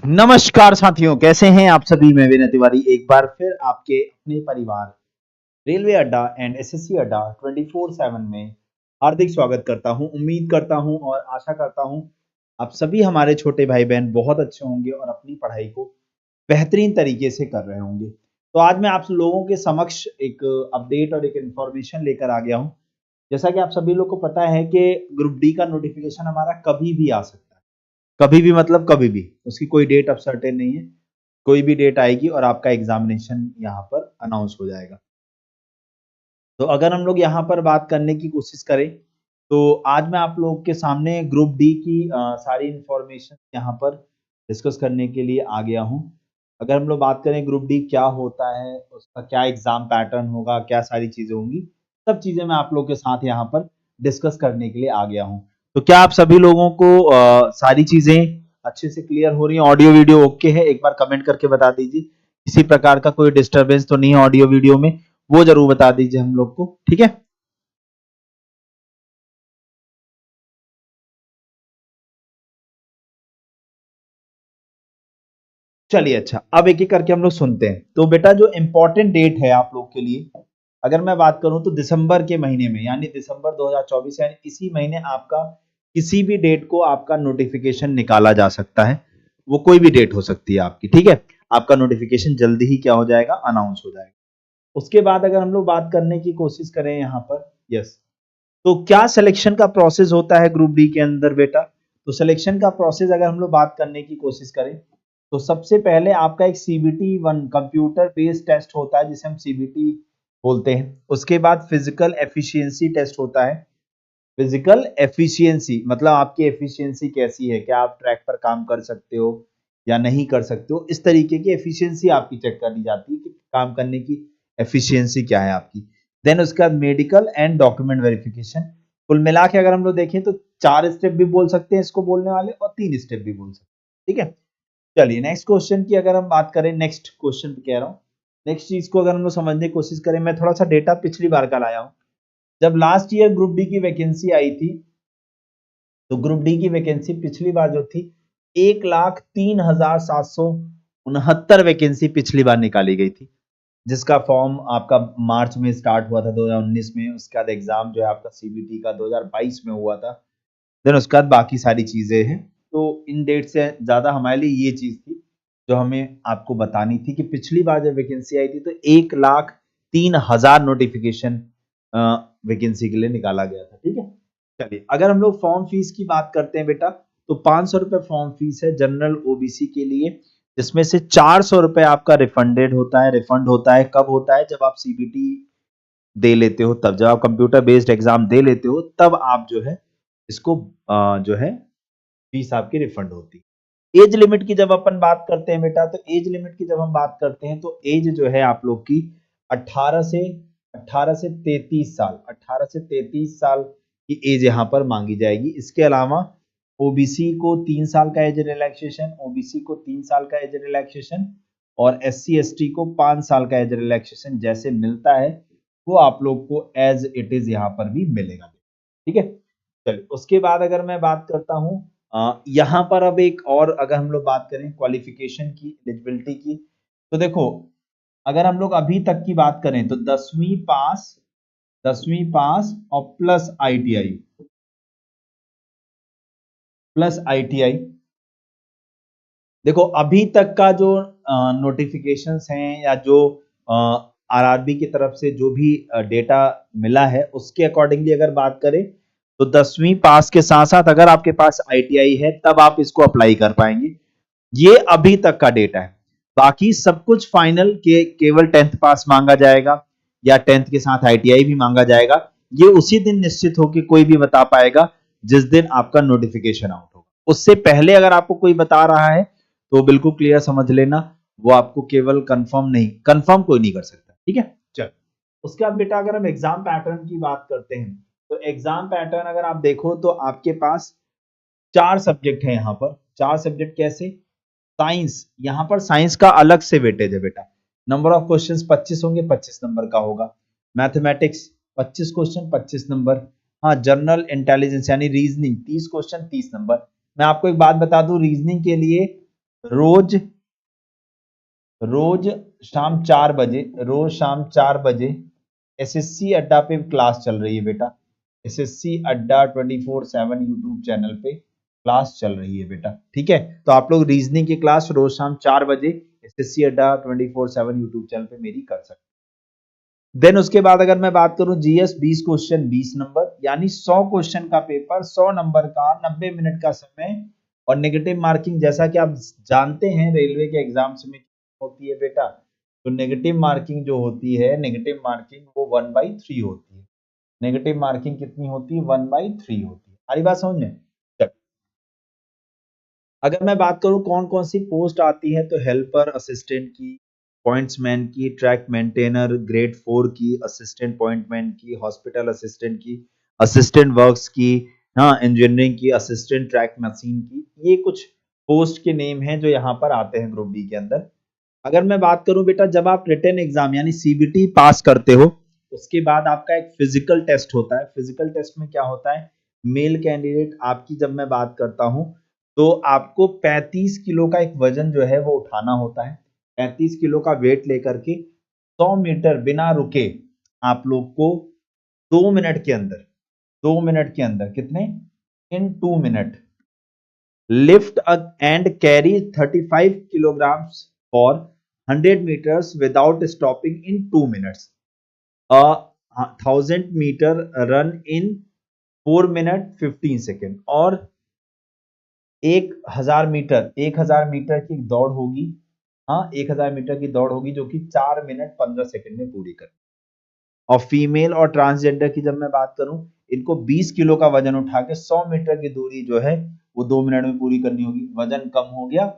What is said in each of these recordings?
नमस्कार साथियों, कैसे हैं आप सभी। मैं विनय तिवारी एक बार फिर आपके अपने परिवार रेलवे अड्डा एंड एसएससी अड्डा 24/7 में हार्दिक स्वागत करता हूं। उम्मीद करता हूं और आशा करता हूं आप सभी हमारे छोटे भाई बहन बहुत अच्छे होंगे और अपनी पढ़ाई को बेहतरीन तरीके से कर रहे होंगे। तो आज मैं आप लोगों के समक्ष एक अपडेट और एक इन्फॉर्मेशन लेकर आ गया हूं। जैसा कि आप सभी लोग को पता है कि ग्रुप डी का नोटिफिकेशन हमारा कभी भी आ सकता है। कभी भी मतलब कभी भी, उसकी कोई डेट अब सर्टेन नहीं है। कोई भी डेट आएगी और आपका एग्जामिनेशन यहाँ पर अनाउंस हो जाएगा। तो अगर हम लोग यहाँ पर बात करने की कोशिश करें तो आज मैं आप लोगों के सामने ग्रुप डी की सारी इंफॉर्मेशन यहाँ पर डिस्कस करने के लिए आ गया हूँ। अगर हम लोग बात करें ग्रुप डी क्या होता है, उसका क्या एग्जाम पैटर्न होगा, क्या सारी चीजें होंगी, सब चीजें मैं आप लोगों के साथ यहाँ पर डिस्कस करने के लिए आ गया हूँ। तो क्या आप सभी लोगों को सारी चीजें अच्छे से क्लियर हो रही है? ऑडियो वीडियो ओके है? एक बार कमेंट करके बता दीजिए। किसी प्रकार का कोई डिस्टरबेंस तो नहीं है ऑडियो वीडियो में, वो जरूर बता दीजिए हम लोग को, ठीक है। चलिए, अच्छा, अब एक एक करके हम लोग सुनते हैं। तो बेटा जो इंपॉर्टेंट डेट है आप लोग के लिए, अगर मैं बात करूं तो दिसंबर के महीने में, यानी दिसंबर 2024, यानी इसी महीने आपका किसी भी डेट को आपका नोटिफिकेशन निकाला जा सकता है। वो कोई भी डेट हो सकती है आपकी, ठीक है। आपका नोटिफिकेशन जल्दी ही क्या हो जाएगा, अनाउंस हो जाएगा। उसके बाद अगर हम लोग बात करने की कोशिश करें यहाँ पर, यस, तो क्या सिलेक्शन का प्रोसेस होता है ग्रुप डी के अंदर बेटा? तो सिलेक्शन का प्रोसेस अगर हम लोग बात करने की कोशिश करें तो सबसे पहले आपका एक सीबीटी 1 कंप्यूटर बेस्ड टेस्ट होता है जिसे हम सीबीटी बोलते हैं। उसके बाद फिजिकल एफिशिएंसी टेस्ट होता है। फिजिकल एफिशिएंसी मतलब आपकी एफिशिएंसी कैसी है, क्या आप ट्रैक पर काम कर सकते हो या नहीं कर सकते हो, इस तरीके की एफिशिएंसी आपकी चेक कर ली जाती है कि काम करने की एफिशिएंसी क्या है आपकी। देन उसके बाद मेडिकल एंड डॉक्यूमेंट वेरिफिकेशन। कुल मिला के अगर हम लोग देखें तो 4 स्टेप भी बोल सकते हैं इसको बोलने वाले, और 3 स्टेप भी बोल सकते हैं, ठीक है। चलिए नेक्स्ट क्वेश्चन की अगर हम बात करें, नेक्स्ट क्वेश्चन कह रहा हूँ, नेक्स्ट चीज को अगर हम लोग समझने की कोशिश करें, मैं थोड़ा सा डेटा पिछली बार का लाया हूँ। जब लास्ट ईयर ग्रुप डी की वैकेंसी आई थी तो ग्रुप डी की वैकेंसी पिछली बार जो थी 1,03,769 वैकेंसी पिछली बार निकाली गई थी, जिसका फॉर्म आपका मार्च में स्टार्ट हुआ था 2019 में। उसके बाद एग्जाम जो है आपका सीबीटी का 2022 में हुआ था। देन उसके बाद बाकी सारी चीजें हैं। तो इन डेट से ज्यादा हमारे लिए ये चीज थी जो हमें आपको बतानी थी कि पिछली बार जब वैकेंसी आई थी तो 1,03,000 नोटिफिकेशन वैकेंसी के लिए निकाला गया था, ठीक है। चलिए अगर हम लोग फॉर्म फीस की बात करते हैं बेटा, तो 500 रुपए फॉर्म फीस है जनरल ओबीसी के लिए, जिसमें से 400 रुपए आपका रिफंडेड होता है। रिफंड होता है कब होता है? जब आप सीबीटी दे लेते हो, तब जब आप कंप्यूटर बेस्ड एग्जाम दे लेते हो तब आप जो है इसको जो है फीस आपकी रिफंड होती है। एज लिमिट की जब अपन बात करते हैं बेटा, तो एज लिमिट की जब हम बात करते हैं तो एज जो है आप लोग की 18 से 33 साल, 18 से 33 साल की एज यहाँ पर मांगी जाएगी। इसके अलावा ओबीसी को 3 साल का एज रिलैक्सेशन, ओबीसी को 3 साल का एज रिलैक्सेशन और एससी एसटी को 5 साल का एज रिलैक्सेशन जैसे मिलता है वो आप लोग को एज इट इज यहाँ पर भी मिलेगा, ठीक है। चलिए उसके बाद अगर मैं बात करता हूँ यहाँ पर अब एक और, अगर हम लोग बात करें क्वालिफिकेशन की, एलिजिबिलिटी की, तो देखो अगर हम लोग अभी तक की बात करें तो 10वीं पास और प्लस आईटीआई। देखो अभी तक का जो नोटिफिकेशंस हैं या जो आरआरबी की तरफ से जो भी डेटा मिला है उसके अकॉर्डिंगली अगर बात करें तो 10वीं पास के साथ साथ अगर आपके पास आईटीआई है तब आप इसको अप्लाई कर पाएंगे। ये अभी तक का डेटा है। बाकी सब कुछ फाइनल के केवल 10th पास मांगा जाएगा या 10th के साथ आईटीआई भी मांगा जाएगा। ये उसी दिन निश्चित हो कि कोई भी बता पाएगा जिस दिन आपका नोटिफिकेशन आउट होगा। उससे पहले अगर आपको कोई बता रहा है तो बिल्कुल क्लियर समझ लेना, वो आपको केवल कंफर्म कोई नहीं कर सकता, ठीक है। चल उसके बाद बेटा अगर हम एग्जाम पैटर्न की बात करते हैं तो एग्जाम पैटर्न अगर आप देखो तो आपके पास 4 सब्जेक्ट है यहाँ पर। 4 सब्जेक्ट कैसे? साइंस, यहाँ पर साइंस का अलग से वेटेज है बेटा। नंबर ऑफ क्वेश्चंस 25 होंगे, 25 नंबर का होगा। Mathematics 25 question 25 number. हाँ, जनरल इंटेलिजेंस यानी रीजनिंग 30 क्वेश्चन 30 नंबर। मैं आपको एक बात बता दूं, रीजनिंग के लिए रोज रोज शाम 4 बजे, रोज शाम 4 बजे एसएससी अड्डा पे क्लास चल रही है बेटा। एसएससी अड्डा 24/7 यूट्यूब चैनल पे क्लास चल रही है बेटा। ठीक है, तो आप लोग रीजनिंग की क्लास रोज शाम 4 बजे एसएससी अड्डा 24/7 यूट्यूब चैनल पे मेरी कर सकते। देन उसके बाद अगर मैं बात करूं जीएस 20 क्वेश्चन 20 नंबर, यानी 100 क्वेश्चन का पेपर 100 नंबर का 90 मिनट का समय, और नेगेटिव मार्किंग जैसा कि आप जानते हैं रेलवे के एग्जाम्स में होती है बेटा, तो नेगेटिव मार्किंग जो होती है, नेगेटिव मार्किंग वो 1/3 होती है। नेगेटिव मार्किंग कितनी होती है? 1/3 होती है। सारी बात समझ में? अगर मैं बात करूं कौन कौन सी पोस्ट आती है, तो हेल्पर असिस्टेंट की, पॉइंट्समैन की, ट्रैक मेंटेनर ग्रेड 4 की, असिस्टेंट पॉइंटमैन की, हॉस्पिटल असिस्टेंट की, असिस्टेंट वर्क्स की, हाँ इंजीनियरिंग की, असिस्टेंट ट्रैक मशीन की, ये कुछ पोस्ट के नेम हैं जो यहाँ पर आते हैं ग्रुप बी के अंदर। अगर मैं बात करूं बेटा, जब आप रिटन एग्जाम यानी सीबीटी पास करते हो, उसके बाद आपका एक फिजिकल टेस्ट होता है। फिजिकल टेस्ट में क्या होता है? मेल कैंडिडेट आपकी जब मैं बात करता हूं, तो आपको 35 किलो का एक वजन जो है वो उठाना होता है। 35 किलो का वेट लेकर के 100 मीटर बिना रुके आप लोग को 2 मिनट के अंदर, 2 मिनट के अंदर कितने? इन 2 minute lift and carry 35 kilograms for 100 meters without stopping in 2 minutes. A 1000 meter run in 4 minute 15 second, और 1000 मीटर की दौड़ होगी। हाँ, 1000 मीटर की दौड़ होगी जो कि 4 मिनट 15 सेकंड में पूरी कर। और फीमेल और ट्रांसजेंडर की जब मैं बात करूं, इनको 20 किलो का वजन उठा के 100 मीटर की दूरी जो है वो 2 मिनट में पूरी करनी होगी। वजन कम हो गया,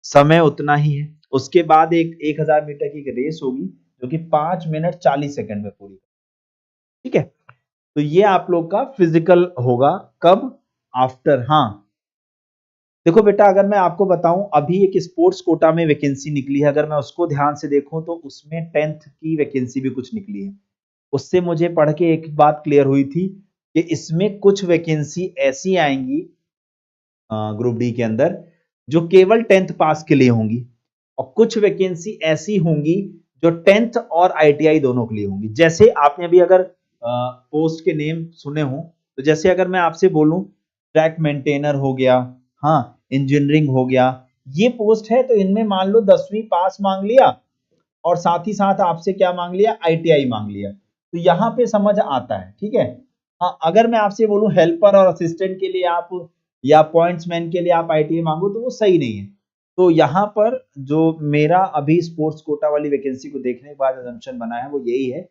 समय उतना ही है। उसके बाद एक 1000 मीटर की एक रेस होगी जो कि 5 मिनट 40 सेकंड में पूरी। ठीक है, तो ये आप लोग का फिजिकल होगा कब? आफ्टर। हाँ देखो बेटा, अगर मैं आपको बताऊं, अभी एक स्पोर्ट्स कोटा में वैकेंसी निकली है, अगर मैं उसको ध्यान से देखूं तो उसमें 10th की वैकेंसी भी कुछ निकली है। उससे मुझे पढ़ के एक बात क्लियर हुई थी कि इसमें कुछ वैकेंसी ऐसी आएंगी ग्रुप डी के अंदर जो केवल 10th पास के लिए होंगी, और कुछ वैकेंसी ऐसी होंगी जो 10th और आईटीआई दोनों के लिए होंगी। जैसे आपने अभी अगर पोस्ट के नेम सुने हो, तो जैसे अगर मैं आपसे बोलूं ट्रैक मेंटेनर हो गया, हाँ इंजीनियरिंग हो गया, ये पोस्ट है, तो इनमें मान लो 10वीं पास मांग लिया और साथ ही साथ आपसे क्या मांग लिया? आईटीआई मांग लिया, तो यहाँ पे समझ आता है। ठीक है, हाँ अगर मैं आपसे बोलूं हेल्पर और असिस्टेंट के लिए आप, या पॉइंट्समैन के लिए आप आईटीआई मांगो, तो वो सही नहीं है। तो यहाँ पर जो मेरा अभी स्पोर्ट्स कोटा वाली वैकेंसी को देखने के बाद असम्पशन बना है वो यही है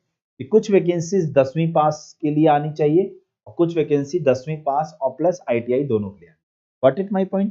कि कुछ वैकेंसीज 10वीं पास के लिए आनी चाहिए, और कुछ वैकेंसी 10वीं पास और प्लस आईटीआई दोनों के लिए। What it my point?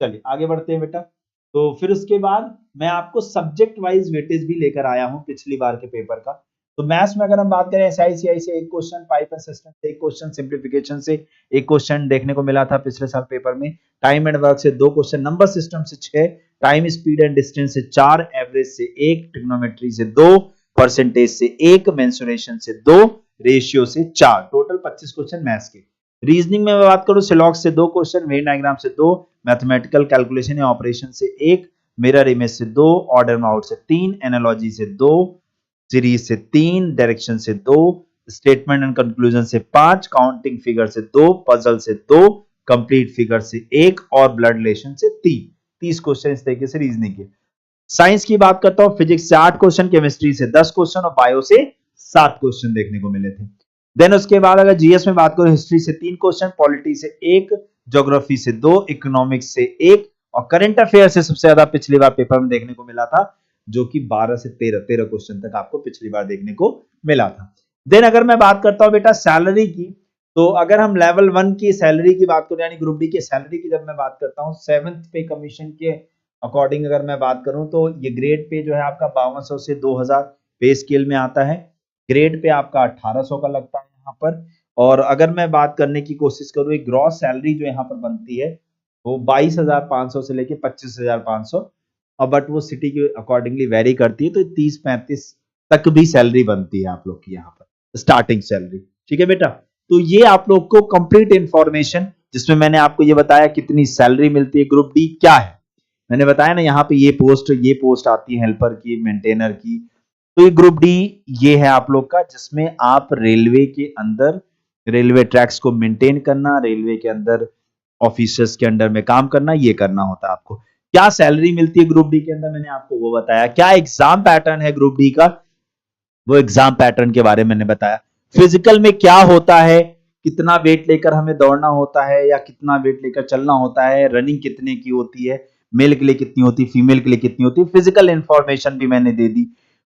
चलिए आगे बढ़ते हैं बेटा। तो फिर उसके बाद मैं आपको सब्जेक्ट वाइज वेटेज भी लेकर आया हूं पिछली बार के पेपर का। तो मैथ्स में अगर हम बात करें, एसआईसीआई से एक क्वेश्चन, पाइप एंड सिस्टम से एक क्वेश्चन, सिंप्लीफिकेशन से एक क्वेश्चन देखने को मिला था पिछले साल पेपर में, टाइम एंड वर्क से 2 क्वेश्चन, नंबर सिस्टम से 6, टाइम स्पीड एंड डिस्टेंस से 4, एवरेज से 1, ट्रिग्नोमेट्री से 2, परसेंटेज से 1, मेंसुरेशन से 2, रेशियो से 4, टोटल 25 क्वेश्चन मैथ्स के। रीजनिंग में मैं बात करूं, सिलॉक्स से 2 क्वेश्चन, वेन डायग्राम से 2, मैथमेटिकल कैलकुलेशन या ऑपरेशन से 1, मिरर इमेज से 2, ऑर्डर माउट से 3, एनालॉजी से 2, सीरीज से 3, डायरेक्शन से 2, स्टेटमेंट एंड कंक्लूजन से 5, काउंटिंग फिगर से 2, पजल से 2, कंप्लीट फिगर से 1 और ब्लड रिलेशन से 3। 30 क्वेश्चन इस तरीके से रीजनिंग के। साइंस की बात करता हूं, फिजिक्स से 8 क्वेश्चन, केमिस्ट्री से 10 क्वेश्चन और बायो से 7 क्वेश्चन देखने को मिले थे। देन उसके बाद अगर जीएस में बात करूं, हिस्ट्री से 3 क्वेश्चन, पॉलिटी से 1, ज्योग्राफी से 2, इकोनॉमिक्स से 1, और करंट अफेयर से सबसे ज्यादा पिछली बार पेपर में देखने को मिला था, जो कि 12 से 13 क्वेश्चन तक आपको पिछली बार देखने को मिला था। देन अगर मैं बात करता हूं बेटा सैलरी की, तो अगर हम लेवल 1 की सैलरी की बात करें, यानी ग्रुप डी की सैलरी की जब मैं बात करता हूं, 7th पे कमीशन के अकॉर्डिंग अगर मैं बात करूं, तो ये ग्रेड पे जो है आपका 5200 से 2000 पे स्केल में आता है, ग्रेड पे आपका 1800 का लगता है यहाँ पर। और अगर मैं बात करने की कोशिश करूं, एक ग्रॉस सैलरी जो यहाँ पर बनती है वो 22,500 से लेके 25,500, और बट वो सिटी के अकॉर्डिंगली वेरी करती है, तो 30-35 तक भी सैलरी बनती है आप लोग की यहाँ पर स्टार्टिंग सैलरी। ठीक है बेटा, तो ये आप लोग को कंप्लीट इंफॉर्मेशन, जिसमें मैंने आपको ये बताया कितनी सैलरी मिलती है, ग्रुप डी क्या है, मैंने बताया ना यहाँ पे ये पोस्ट आती है हेल्पर की, मेंटेनर की। तो ये ग्रुप डी ये है आप लोग का, जिसमें आप रेलवे के अंदर रेलवे ट्रैक्स को मेंटेन करना, रेलवे के अंदर ऑफिसर्स के अंडर में काम करना, ये करना होता है आपको। क्या सैलरी मिलती है ग्रुप डी के अंदर, मैंने आपको वो बताया। क्या एग्जाम पैटर्न है ग्रुप डी का, वो एग्जाम पैटर्न के बारे में मैंने बताया। फिजिकल में क्या होता है, कितना वेट लेकर हमें दौड़ना होता है या कितना वेट लेकर चलना होता है, रनिंग कितने की होती है, मेल के लिए कितनी होती है, फीमेल के लिए कितनी होती है, फिजिकल इंफॉर्मेशन भी मैंने दे दी।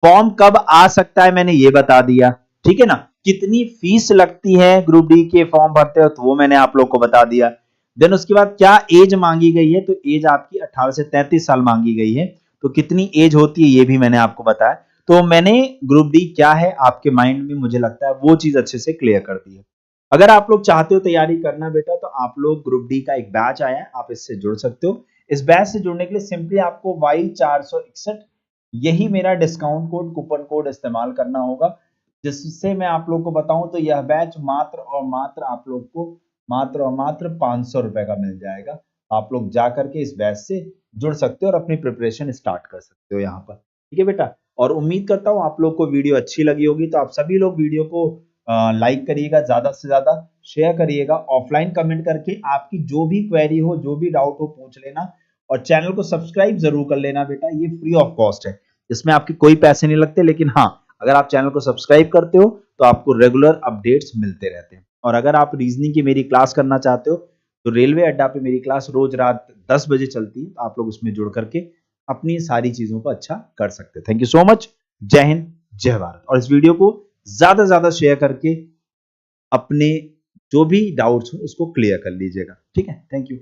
फॉर्म कब आ सकता है मैंने ये बता दिया, ठीक है ना। कितनी फीस लगती है ग्रुप डी के फॉर्म भरते हो, तो वो मैंने आप लोग को बता दिया। देन उसके बाद क्या एज मांगी गई है, तो एज आपकी 18 से 33 साल मांगी गई है। तो कितनी एज होती है ये भी मैंने आपको बताया। तो मैंने ग्रुप डी क्या है आपके माइंड में, मुझे लगता है वो चीज अच्छे से क्लियर कर दी है। अगर आप लोग चाहते हो तैयारी करना बेटा, तो आप लोग ग्रुप डी का एक बैच आया है, आप इससे जुड़ सकते हो। इस बैच से जुड़ने के लिए सिंपली आपको Y461 यही मेरा डिस्काउंट कोड, कूपन कोड इस्तेमाल करना होगा, जिससे मैं आप लोग को बताऊं तो यह बैच मात्र और मात्र आप लोग को मात्र और मात्र 500 रुपए का मिल जाएगा। आप लोग जा करके इस बैच से जुड़ सकते हो और अपनी प्रिपरेशन स्टार्ट कर सकते हो यहाँ पर, ठीक है बेटा। और उम्मीद करता हूँ आप लोग को वीडियो अच्छी लगी होगी। तो आप सभी लोग वीडियो को लाइक करिएगा, ज्यादा से ज्यादा शेयर करिएगा, ऑफलाइन कमेंट करके आपकी जो भी क्वेरी हो, जो भी डाउट हो पूछ लेना, और चैनल को सब्सक्राइब जरूर कर लेना बेटा। ये फ्री ऑफ कॉस्ट है, इसमें आपके कोई पैसे नहीं लगते, लेकिन हाँ अगर आप चैनल को सब्सक्राइब करते हो तो आपको रेगुलर अपडेट्स मिलते रहते हैं। और अगर आप रीजनिंग की मेरी क्लास करना चाहते हो, तो रेलवे अड्डा पे मेरी क्लास रोज रात 10 बजे चलती है, तो आप लोग उसमें जुड़ करके अपनी सारी चीजों को अच्छा कर सकते हैं। Thank you so much. जय हिंद, जय भारत। और इस वीडियो को ज्यादा से ज्यादा शेयर करके अपने जो भी डाउट्स हो उसको क्लियर कर लीजिएगा, ठीक है। Thank you.